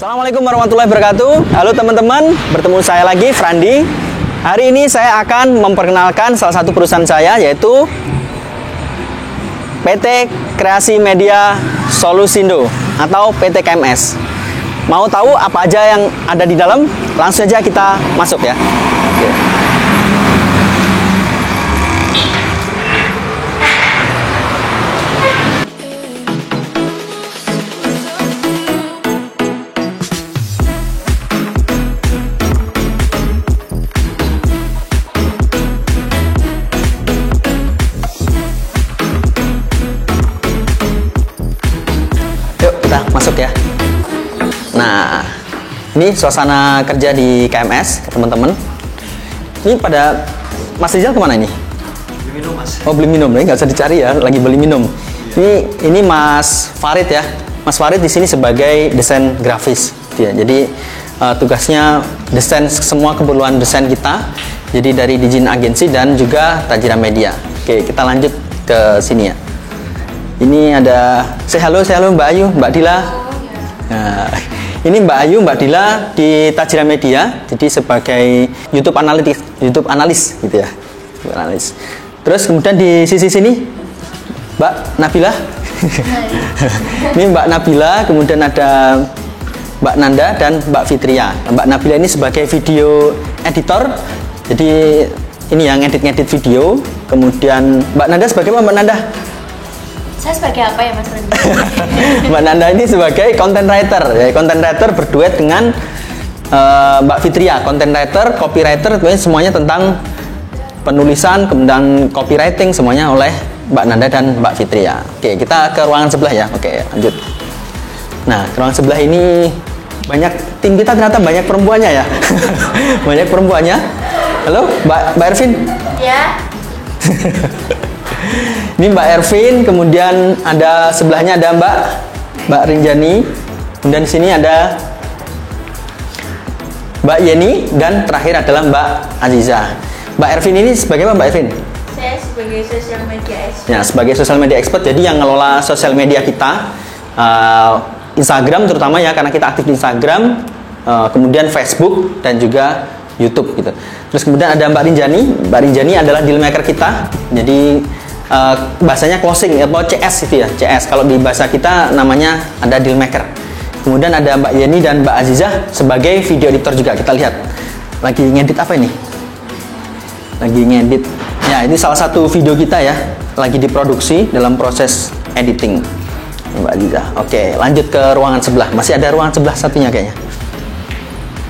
Assalamualaikum warahmatullahi wabarakatuh. Halo teman-teman, bertemu saya lagi, Frandi. Hari ini saya akan memperkenalkan salah satu perusahaan saya, yaitu PT Kreasi Media Solusindo atau PT KMS. Mau tahu apa aja yang ada di dalam? Langsung aja kita masuk ya. Oke. Yuk kita masuk ya. Nah, ini suasana kerja di KMS, teman-teman. Ini pada Mas Rizal kemana ini? Beli minum, Mas. Oh, beli minum, nggak usah dicari ya, lagi beli minum. Ini Mas Farid ya. Mas Farid di sini sebagai desain grafis, gitu ya. Jadi tugasnya desain semua keperluan desain kita. Jadi dari Dijin Agensi dan juga Tajira Media. Oke, kita lanjut ke sini ya. Ini ada say halo Mbak Ayu, Mbak Dila. Nah, ini Mbak Ayu, Mbak Dila di Tajira Media, jadi sebagai YouTube analis gitu ya, YouTube analis. Terus kemudian di sisi sini Mbak Nabila. Ini Mbak Nabila, kemudian ada Mbak Nanda dan Mbak Fitria. Mbak Nabila ini sebagai video editor, jadi ini yang ngedit video. Kemudian Mbak Nanda sebagai apa, Mbak Nanda? Saya sebagai apa ya Mas Randi? Mbak Nanda ini sebagai content writer, ya, content writer berduet dengan Mbak Fitria, content writer, copywriter, semuanya tentang penulisan, kemudian copywriting semuanya oleh Mbak Nanda dan Mbak Fitria. Oke, kita ke ruangan sebelah ya. Oke, lanjut. Nah, ke ruangan sebelah ini tim kita ternyata banyak perempuannya ya. Banyak perempuannya. Halo, Mbak Ervin. Ya. Ini Mbak Ervin, kemudian ada sebelahnya ada Mbak Rinjani, kemudian di sini ada Mbak Yeni, dan terakhir adalah Mbak Aziza. Mbak Ervin ini sebagai apa, Mbak Ervin? Saya sebagai social media expert. Ya, sebagai social media expert, jadi yang ngelola sosial media kita, Instagram terutama ya, karena kita aktif di Instagram, kemudian Facebook dan juga YouTube gitu. Terus kemudian ada Mbak Rinjani. Mbak Rinjani adalah deal maker kita, jadi bahasanya closing atau CS itu ya, CS. Kalau di bahasa kita namanya ada deal maker. Kemudian ada Mbak Yeni dan Mbak Azizah sebagai video editor juga. Kita lihat lagi ngedit apa ini? Lagi ngedit. Ya, ini salah satu video kita ya, lagi diproduksi dalam proses editing. Mbak Azizah. Oke, lanjut ke ruangan sebelah. Masih ada ruangan sebelah satunya kayaknya.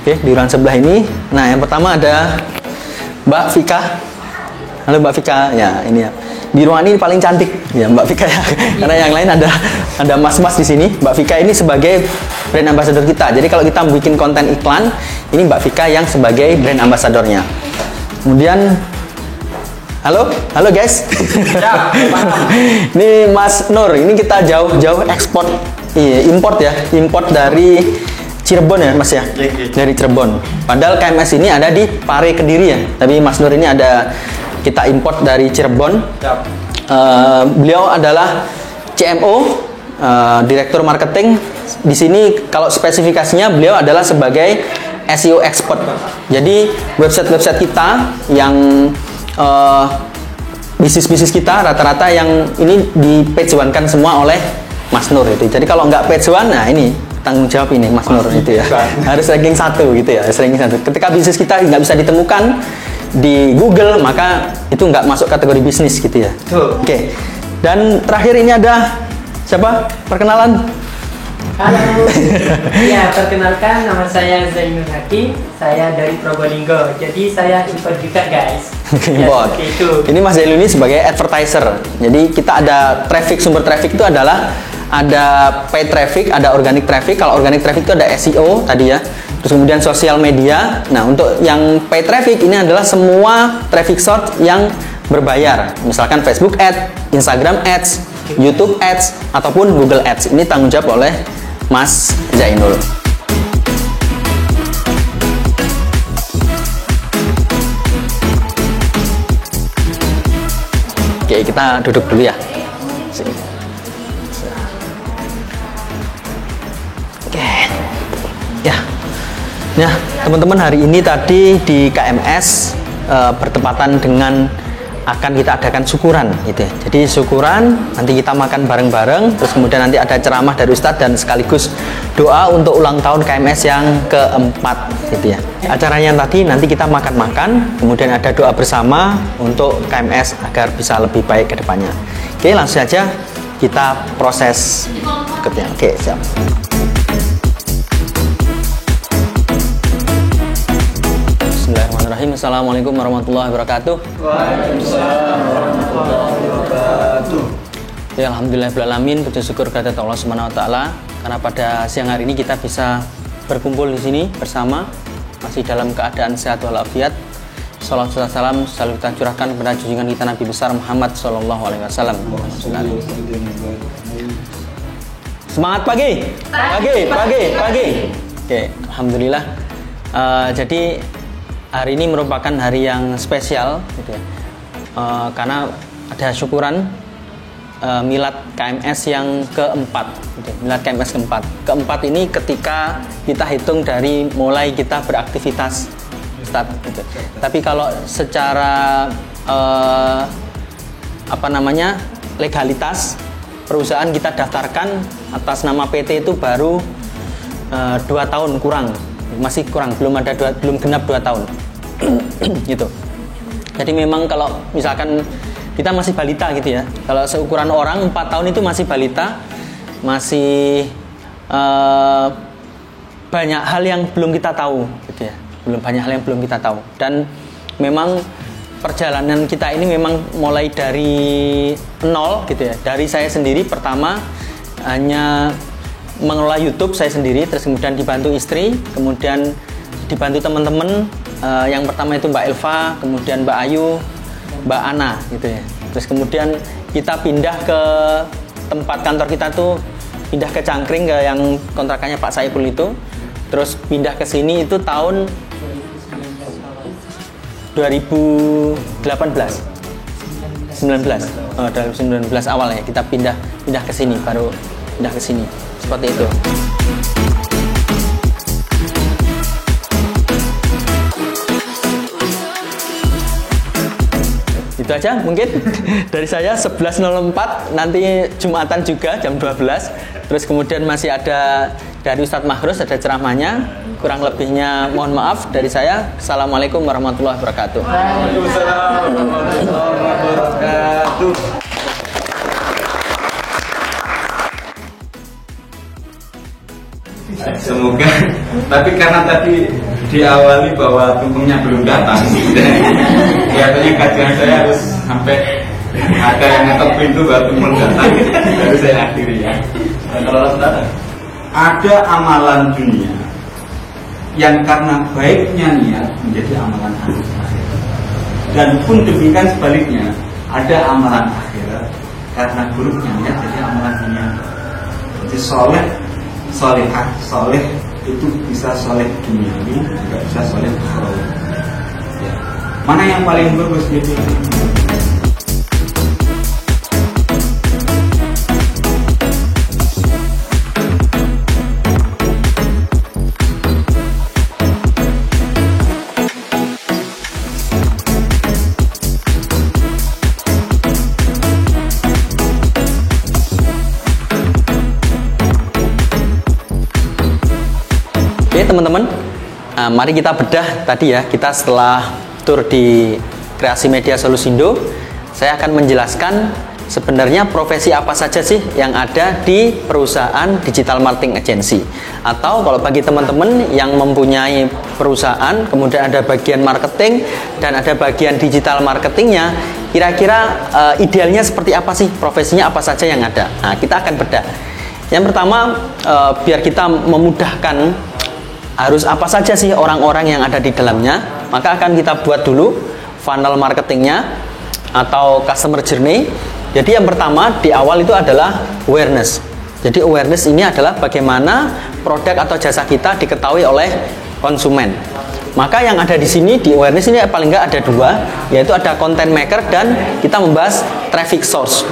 Oke, di ruangan sebelah ini. Nah, yang pertama ada Mbak Vika. Halo Mbak Vika. Ya, ini ya. Di ruangan ini paling cantik ya Mbak Vika ya. Karena yang lain ada mas-mas di sini. Mbak Vika ini sebagai brand ambassador kita. Jadi kalau kita bikin konten iklan, ini Mbak Vika yang sebagai brand ambassadornya. Kemudian halo guys. Ya, Ini Mas Nur. Ini kita jauh-jauh ekspor, import ya, import dari Cirebon ya Mas ya, dari Cirebon. Padahal KMS ini ada di Pare Kediri ya. Tapi Mas Nur ini ada kita import dari Cirebon. Beliau adalah CMO, Direktur Marketing. Di sini kalau spesifikasinya beliau adalah sebagai SEO expert. Jadi website kita yang bisnis kita rata-rata yang ini di page one-kan semua oleh Mas Nur itu. Jadi kalau nggak page one, nah ini tanggung jawab ini Mas Nur itu ya. Harus ranking 1 gitu ya, ranking 1. Ketika bisnis kita nggak bisa ditemukan di Google, maka itu nggak masuk kategori bisnis gitu ya. Oke. Dan terakhir ini ada siapa? Perkenalan. Halo. Ya, perkenalkan nama saya Zainul Hakim. Saya dari Probolinggo. Jadi saya import juga, guys. Ya, Import. itu. Ini Mas Zainul ini sebagai advertiser. Jadi kita ada sumber traffic itu adalah ada paid traffic, ada organic traffic. Kalau organic traffic itu ada SEO tadi ya. Terus kemudian sosial media. Nah, untuk yang paid traffic ini adalah semua traffic source yang berbayar. Misalkan Facebook Ads, Instagram Ads, YouTube Ads, ataupun Google Ads. Ini tanggung jawab oleh Mas Zainul. Oke, kita duduk dulu ya. Sini. Oke. Nah, teman-teman, hari ini tadi di KMS bertepatan dengan akan kita adakan syukuran gitu ya. Jadi syukuran, nanti kita makan bareng-bareng, terus kemudian nanti ada ceramah dari Ustadz dan sekaligus doa untuk ulang tahun KMS yang keempat gitu ya. Acaranya tadi nanti kita makan-makan, kemudian ada doa bersama untuk KMS agar bisa lebih baik ke depannya. Oke, langsung saja kita proses berikutnya. Oke, siap. Bismillahirrahmanirrahim. Assalamualaikum warahmatullahi wabarakatuh. Waalaikumsalam warahmatullahi wabarakatuh. Ya, alhamdulillahirrahmanirrahim. Puji syukur kehadirat Allah Subhanahu wa taala karena pada siang hari ini kita bisa berkumpul di sini bersama masih dalam keadaan sehat walafiat. Shalawat serta salam selalu kita curahkan kepada junjungan kita Nabi besar Muhammad sallallahu alaihi wasallam. Semangat pagi. Oke, alhamdulillah. Jadi hari ini merupakan hari yang spesial gitu ya. Karena ada syukuran milad KMS yang keempat gitu. Milad KMS keempat ini ketika kita hitung dari mulai kita beraktivitas start gitu. Tapi kalau secara legalitas perusahaan kita daftarkan atas nama PT itu baru 2 tahun kurang, masih kurang, belum genap 2 tahun gitu. Jadi memang kalau misalkan kita masih balita gitu ya, kalau seukuran orang 4 tahun itu masih balita, masih banyak hal yang belum kita tahu gitu ya, banyak hal yang belum kita tahu. Dan memang perjalanan kita ini memang mulai dari nol gitu ya. Dari saya sendiri pertama hanya mengelola YouTube saya sendiri, terus kemudian dibantu istri, kemudian dibantu teman-teman, yang pertama itu Mbak Elva, kemudian Mbak Ayu, Mbak Ana gitu ya. Terus kemudian kita pindah ke tempat kantor kita tuh, pindah ke Cangkring, ke yang kontrakannya Pak Saipul itu. Terus pindah ke sini itu tahun 2019 awal ya, kita pindah ke sini, baru pindah ke sini seperti itu. Itu aja mungkin dari saya. 11.04 nanti Jumatan juga jam 12. Terus kemudian masih ada dari Ustadz Mahrus, ada ceramahnya. Kurang lebihnya mohon maaf dari saya. Assalamualaikum warahmatullahi wabarakatuh. Waalaikumsalam warahmatullahi wabarakatuh. Semoga, tapi karena tadi diawali bahwa tumpengnya belum datang, kelihatannya kajian saya harus sampai ada yang ngetok pintu baru tumpeng datang, baru saya akhiri ya. Kalau saudara, ada amalan dunia yang karena baiknya niat menjadi amalan akhirat, dan pun demikian sebaliknya, ada amalan akhirat karena buruknya niat jadi amalan dunia. Jadi soleh itu bisa soleh duniawi, juga bisa soleh ukhrawi. Ya. Mana yang paling bagus gitu? Oke teman-teman, mari kita bedah tadi ya. Kita setelah tur di Kreasi Media Solusindo, saya akan menjelaskan sebenarnya profesi apa saja sih yang ada di perusahaan digital marketing agency. Atau kalau bagi teman-teman yang mempunyai perusahaan, kemudian ada bagian marketing dan ada bagian digital marketingnya, kira-kira idealnya seperti apa sih, profesinya apa saja yang ada. Nah, kita akan bedah. Yang pertama, biar kita memudahkan harus apa saja sih orang-orang yang ada di dalamnya, maka akan kita buat dulu funnel marketingnya atau customer journey. Jadi yang pertama di awal itu adalah awareness. Jadi awareness ini adalah bagaimana produk atau jasa kita diketahui oleh konsumen. Maka yang ada di sini di awareness ini paling nggak ada dua, yaitu ada content maker dan kita membahas traffic source.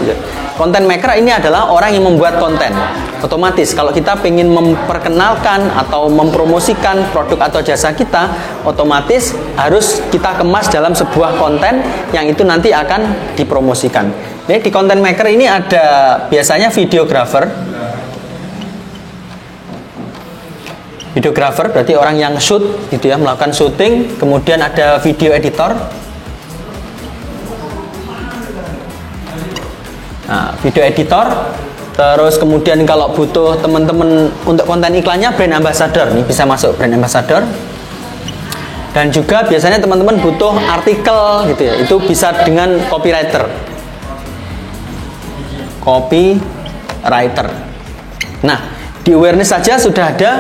Content maker ini adalah orang yang membuat konten. Otomatis kalau kita ingin memperkenalkan atau mempromosikan produk atau jasa kita, otomatis harus kita kemas dalam sebuah konten yang itu nanti akan dipromosikan. Jadi di content maker ini ada biasanya videographer. Videographer berarti orang yang shoot gitu ya, melakukan syuting. Kemudian ada video editor. Nah, video editor. Terus kemudian kalau butuh teman-teman untuk konten iklannya, brand ambassador nih, bisa masuk brand ambassador. Dan juga biasanya teman-teman butuh artikel gitu ya, itu bisa dengan copywriter. Copywriter. Nah, di awareness saja sudah ada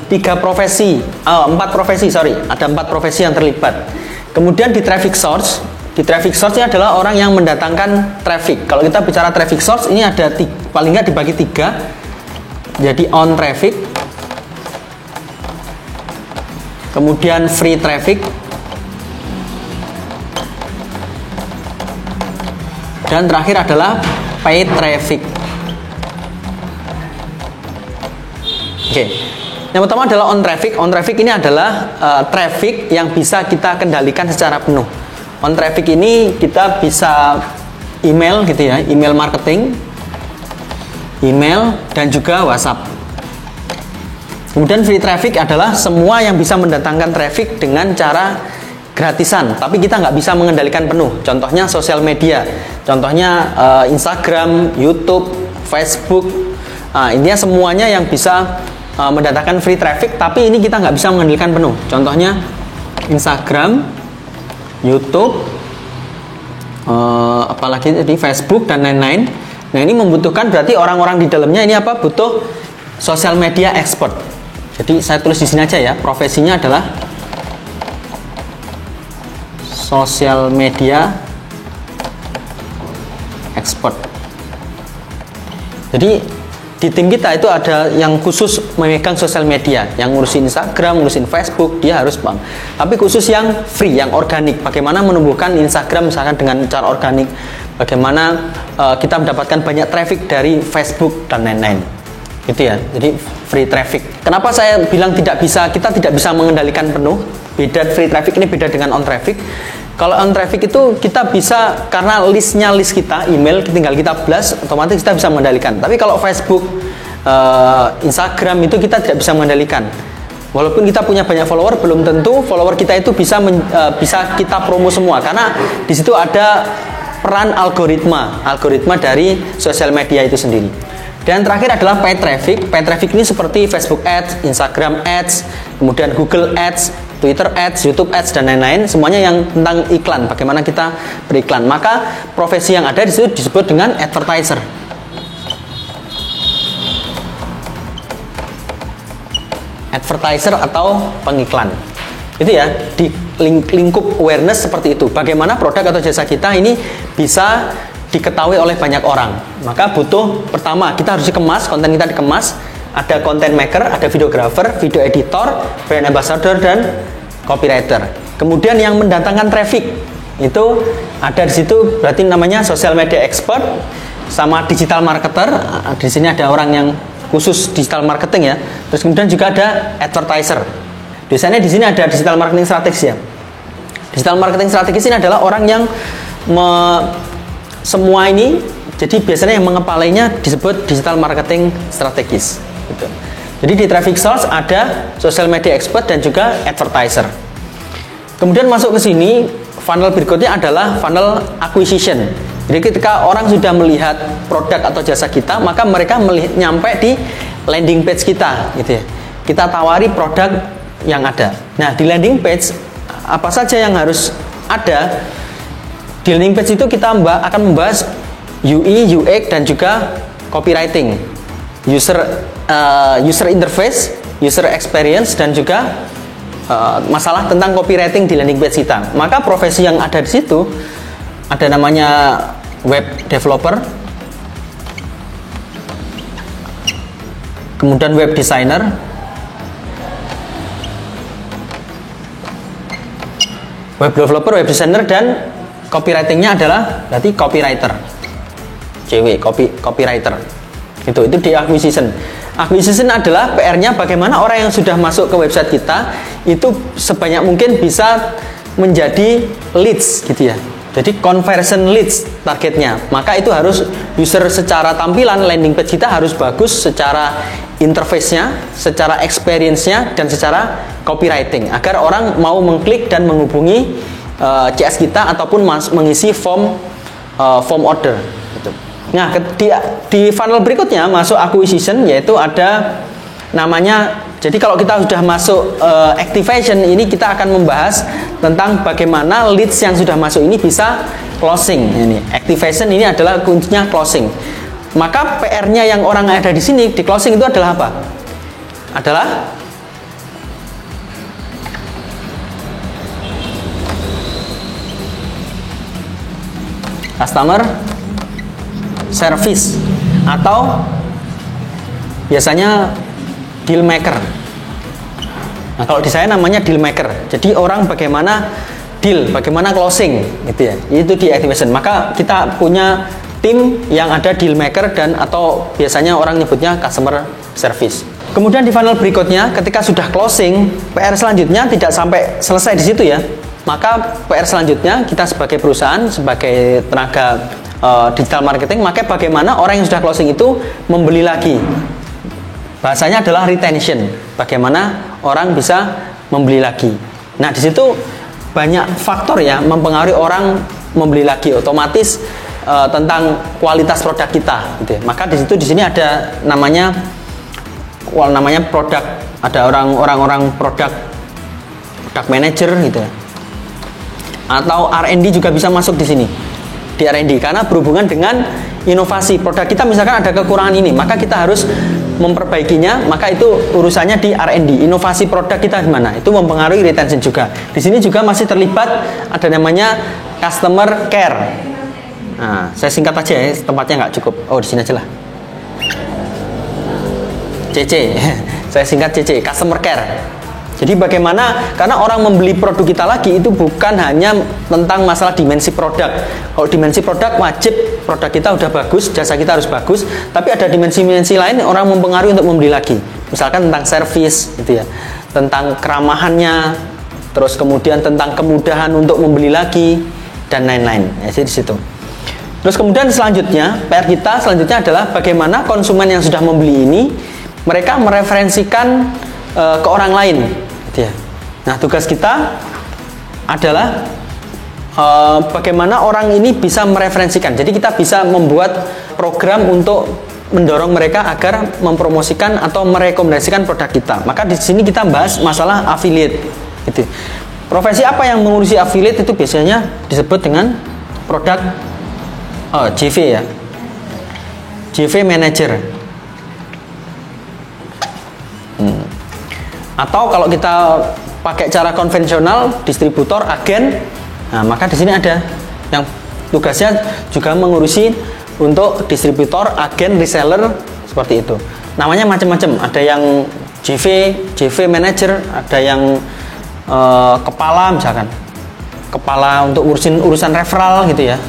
4 profesi ada 4 profesi yang terlibat. Kemudian di traffic source ini adalah orang yang mendatangkan traffic. Kalau kita bicara traffic source ini ada paling nggak dibagi 3. Jadi on traffic, kemudian free traffic, dan terakhir adalah paid traffic. Oke. Yang pertama adalah on traffic. On traffic ini adalah traffic yang bisa kita kendalikan secara penuh. On traffic ini kita bisa email gitu ya, email marketing, email dan juga WhatsApp. Kemudian free traffic adalah semua yang bisa mendatangkan traffic dengan cara gratisan, tapi kita nggak bisa mengendalikan penuh. Contohnya sosial media, contohnya Instagram, YouTube, Facebook. Intinya semuanya yang bisa mendatangkan free traffic, tapi ini kita nggak bisa mengendalikan penuh. Contohnya Instagram, YouTube, apalagi di Facebook dan lain-lain. Nah ini membutuhkan berarti orang-orang di dalamnya ini apa? Butuh social media expert. Jadi saya tulis di sini aja ya, profesinya adalah social media expert. Jadi di tim kita itu ada yang khusus memegang sosial media, yang ngurusin Instagram, ngurusin Facebook, dia harus paham. Tapi khusus yang free, yang organik, bagaimana menumbuhkan Instagram misalkan dengan cara organik, bagaimana kita mendapatkan banyak traffic dari Facebook dan lain-lain. Gitu ya. Jadi free traffic. Kenapa saya bilang kita tidak bisa mengendalikan penuh? Beda free traffic ini beda dengan on traffic. Kalau on traffic itu kita bisa, karena list kita, email, tinggal kita blast, otomatis kita bisa mengendalikan. Tapi kalau Facebook, Instagram itu kita tidak bisa mengendalikan. Walaupun kita punya banyak follower, belum tentu follower kita itu bisa kita promo semua. Karena di situ ada peran algoritma dari sosial media itu sendiri. Dan terakhir adalah paid traffic. Paid traffic ini seperti Facebook Ads, Instagram Ads, kemudian Google Ads, Twitter Ads, YouTube Ads dan lain-lain, semuanya yang tentang iklan, bagaimana kita beriklan. Maka profesi yang ada di situ disebut dengan advertiser. Advertiser atau pengiklan. Itu ya, di lingkup awareness seperti itu. Bagaimana produk atau jasa kita ini bisa diketahui oleh banyak orang. Maka butuh, pertama kita harus dikemas, konten kita dikemas. Ada content maker, ada videographer, video editor, brand ambassador, dan copywriter. Kemudian yang mendatangkan traffic itu ada di situ, berarti namanya social media expert sama digital marketer. Di sini ada orang yang khusus digital marketing ya. Terus kemudian juga ada advertiser. Biasanya di sini ada digital marketing strategis ya. Digital marketing strategis ini adalah orang yang semua ini, jadi biasanya yang mengepalainya disebut digital marketing strategis. Gitu. Jadi di traffic source ada social media expert dan juga advertiser. Kemudian masuk ke sini, funnel berikutnya adalah funnel acquisition. Jadi ketika orang sudah melihat produk atau jasa kita, maka mereka nyampe di landing page kita, gitu ya. Kita tawari produk yang ada. Nah di landing page apa saja yang harus ada? Di landing page itu kita akan membahas UI, UX dan juga copywriting, user interface, user experience dan juga masalah tentang copywriting di landing page kita. Maka profesi yang ada di situ ada namanya web developer, kemudian web designer, Web developer, web designer, dan copywritingnya adalah berarti copywriter. Copywriter. Itu di acquisition. Acquisition adalah PR-nya bagaimana orang yang sudah masuk ke website kita itu sebanyak mungkin bisa menjadi leads gitu ya. Jadi conversion leads targetnya. Maka itu harus user secara tampilan landing page kita harus bagus secara interface-nya, secara experience-nya, dan secara copywriting agar orang mau mengklik dan menghubungi CS kita ataupun mengisi form order gitu. Nah, di funnel berikutnya masuk acquisition, yaitu ada namanya. Jadi kalau kita sudah masuk activation, ini kita akan membahas tentang bagaimana leads yang sudah masuk ini bisa closing. Ini activation ini adalah kuncinya closing. Maka PR-nya yang orang ada di sini di closing itu adalah apa? Adalah customer service atau biasanya deal maker. Nah, kalau di saya namanya deal maker. Jadi orang bagaimana deal, bagaimana closing gitu ya. Itu di activation. Maka kita punya tim yang ada deal maker dan atau biasanya orang nyebutnya customer service. Kemudian di funnel berikutnya ketika sudah closing, PR selanjutnya tidak sampai selesai di situ ya. Maka PR selanjutnya kita sebagai perusahaan, sebagai tenaga digital marketing, maka bagaimana orang yang sudah closing itu membeli lagi. Bahasanya adalah retention. Bagaimana orang bisa membeli lagi. Nah, di situ banyak faktor ya mempengaruhi orang membeli lagi. Otomatis tentang kualitas produk kita gitu ya. Maka di sini ada namanya produk, ada orang-orang produk manager gitu ya. Atau R&D juga bisa masuk di sini. Di R&D karena berhubungan dengan inovasi produk kita, misalkan ada kekurangan ini, maka kita harus memperbaikinya, maka itu urusannya di R&D. Inovasi produk kita di mana? Itu mempengaruhi retention juga. Di sini juga masih terlibat ada namanya customer care. Nah, saya singkat aja ya, tempatnya nggak cukup. Oh, di sini aja lah. CC. Saya singkat CC, customer care. Jadi bagaimana, karena orang membeli produk kita lagi itu bukan hanya tentang masalah dimensi produk. Kalau dimensi produk wajib produk kita udah bagus, jasa kita harus bagus, tapi ada dimensi-dimensi lain orang mempengaruhi untuk membeli lagi. Misalkan tentang service gitu ya, tentang keramahannya, terus kemudian tentang kemudahan untuk membeli lagi dan lain-lain. Ya, di situ. Terus kemudian selanjutnya, PR kita selanjutnya adalah bagaimana konsumen yang sudah membeli ini mereka mereferensikan ke orang lain. Ya. Nah, tugas kita adalah bagaimana orang ini bisa mereferensikan. Jadi kita bisa membuat program untuk mendorong mereka agar mempromosikan atau merekomendasikan produk kita. Maka di sini kita bahas masalah affiliate. Gitu. Profesi apa yang mengurusi affiliate itu biasanya disebut dengan produk JV ya. JV manager. Atau kalau kita pakai cara konvensional, distributor, agen. Nah, maka di sini ada yang tugasnya juga mengurusi untuk distributor, agen, reseller seperti itu. Namanya macam-macam. Ada yang JV manager, ada yang kepala misalkan. Kepala untuk urusan referral gitu ya.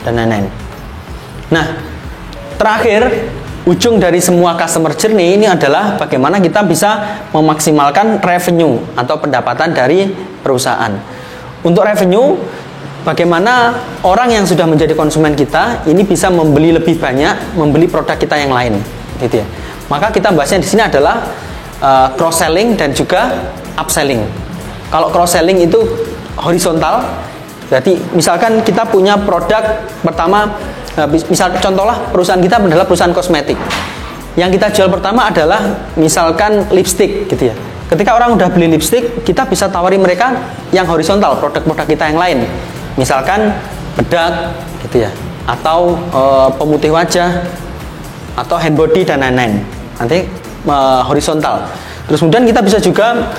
Dan lain-lain. Nah, terakhir ujung dari semua customer journey ini adalah bagaimana kita bisa memaksimalkan revenue atau pendapatan dari perusahaan. Untuk revenue, bagaimana orang yang sudah menjadi konsumen kita ini bisa membeli lebih banyak, membeli produk kita yang lain, gitu ya. Maka kita bahasnya di sini adalah cross selling dan juga upselling. Kalau cross selling itu horizontal, berarti misalkan kita punya produk pertama. Misal contohlah perusahaan kita adalah perusahaan kosmetik. Yang kita jual pertama adalah misalkan lipstick gitu ya. Ketika orang udah beli lipstick, kita bisa tawari mereka yang horizontal, produk-produk kita yang lain. Misalkan bedak gitu ya, atau pemutih wajah, atau hand body dan lain-lain. Nanti horizontal. Terus kemudian kita bisa juga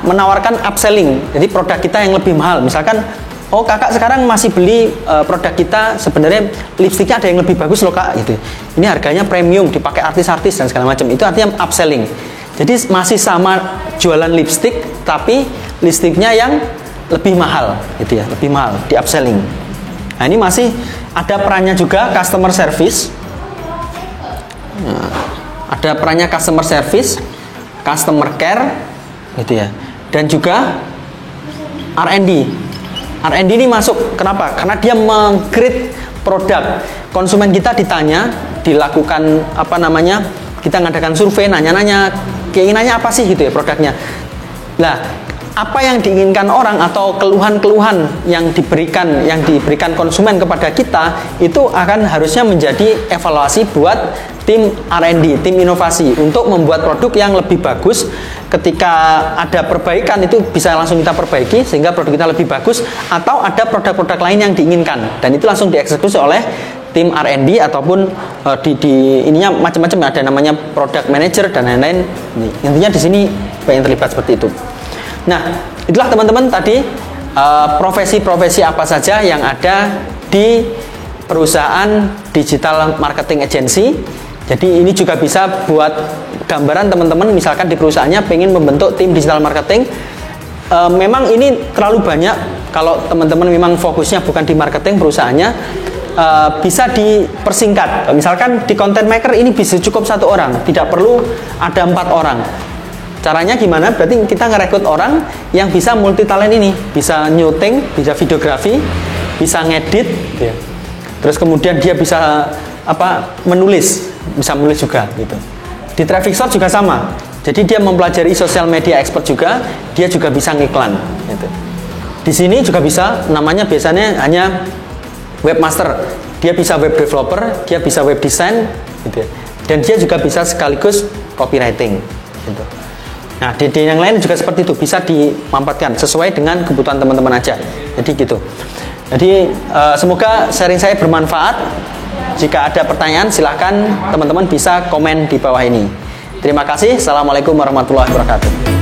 menawarkan upselling. Jadi produk kita yang lebih mahal. Misalkan oh kakak sekarang masih beli produk kita, sebenarnya lipstiknya ada yang lebih bagus loh kak gitu. Ini harganya premium, dipakai artis-artis dan segala macam. Itu artinya upselling. Jadi masih sama jualan lipstik, tapi listriknya yang lebih mahal gitu ya, lebih mahal di upselling. Nah, ini masih ada perannya juga customer service. Nah, ada perannya customer service, customer care gitu ya. Dan juga R&D. R&D ini masuk kenapa? Karena dia meng-create produk. Konsumen kita ditanya, dilakukan apa namanya? Kita ngadakan survei, nanya-nanya keinginannya apa sih gitu ya produknya. Nah, apa yang diinginkan orang atau keluhan-keluhan yang diberikan konsumen kepada kita itu akan harusnya menjadi evaluasi buat tim R&D, tim inovasi untuk membuat produk yang lebih bagus. Ketika ada perbaikan itu bisa langsung kita perbaiki sehingga produk kita lebih bagus, atau ada produk-produk lain yang diinginkan dan itu langsung dieksekusi oleh tim R&D ataupun ininya macam-macam, ada namanya product manager dan lain-lain. Intinya di sini yang terlibat seperti itu. Nah, itulah teman-teman tadi profesi-profesi apa saja yang ada di perusahaan digital marketing agency. Jadi ini juga bisa buat gambaran teman-teman, misalkan di perusahaannya pengen membentuk tim digital marketing. Memang ini terlalu banyak. Kalau teman-teman memang fokusnya bukan di marketing perusahaannya, bisa dipersingkat. Misalkan di content maker ini bisa cukup 1 orang, tidak perlu ada 4 orang. Caranya gimana? Berarti kita ngerekrut orang yang bisa multi talent ini, bisa nyuting, bisa videografi, bisa ngedit, ya. Terus kemudian dia bisa menulis, bisa menulis juga gitu. Di Traffic Source juga sama. Jadi dia mempelajari social media expert juga, dia juga bisa ngiklan gitu. Di sini juga bisa, namanya biasanya hanya webmaster. Dia bisa web developer, dia bisa web design gitu ya. Dan dia juga bisa sekaligus copywriting gitu. Nah, di yang lain juga seperti itu, bisa dimampatkan sesuai dengan kebutuhan teman-teman aja. Jadi gitu. Jadi semoga sharing saya bermanfaat. Jika ada pertanyaan silahkan teman-teman bisa komen di bawah ini. Terima kasih. Assalamualaikum warahmatullahi wabarakatuh.